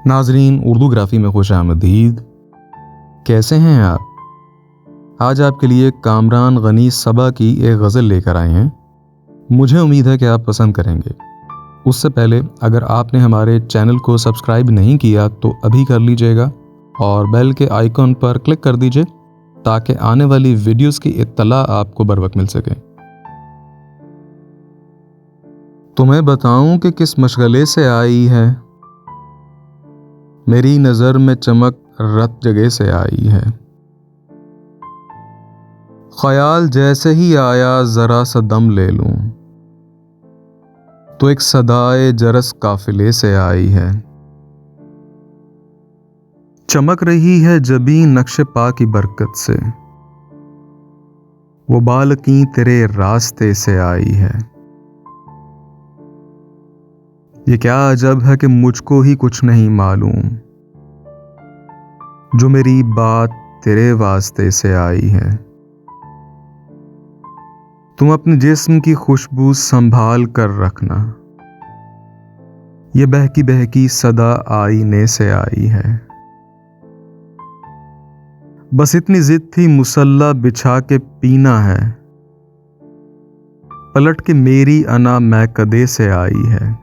नाजरीन, उर्दूग्राफी में खुश आमदीद। कैसे हैं आप? आज आपके लिए कामरान गनी सबा की एक गज़ल लेकर आए हैं। मुझे उम्मीद है कि आप पसंद करेंगे। उससे पहले अगर आपने हमारे चैनल को सब्सक्राइब नहीं किया तो अभी कर लीजिएगा और बेल के आइकॉन पर क्लिक कर दीजिए ताकि आने वाली वीडियोस की इत्तला आपको बर वक्त मिल सके। तुम्हें बताऊं कि किस मशगले से आई है, मेरी नज़र में चमक रत जगह से आई है। ख्याल जैसे ही आया ज़रा सा दम ले लूं तो एक सदाए जरस काफिले से आई है। चमक रही है जबी नक्शे पा की बरकत से, वो बालकी तेरे रास्ते से आई है। ये क्या अजब है कि मुझको ही कुछ नहीं मालूम, जो मेरी बात तेरे वास्ते से आई है। तुम अपने जिस्म की खुशबू संभाल कर रखना, ये बहकी बहकी सदा आईने से आई है। बस इतनी जिद थी मुसल्ला बिछा के पीना है, पलट के मेरी अना मैकदे से आई है।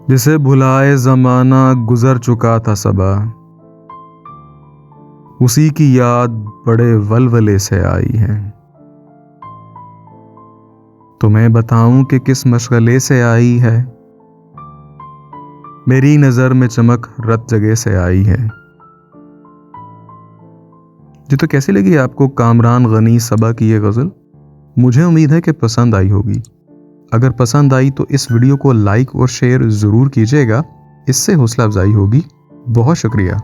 जिसे भुलाए जमाना गुजर चुका था सबा, उसी की याद बड़े वलवले से आई है। तो मैं बताऊं कि किस मशगले से आई है, मेरी नजर में चमक रत जगह से आई है। जी, तो कैसी लगी आपको कामरान गनी सबा की ये गजल? मुझे उम्मीद है कि पसंद आई होगी। अगर पसंद आई तो इस वीडियो को लाइक और शेयर जरूर कीजिएगा, इससे हौसला अफजाई होगी। बहुत शुक्रिया।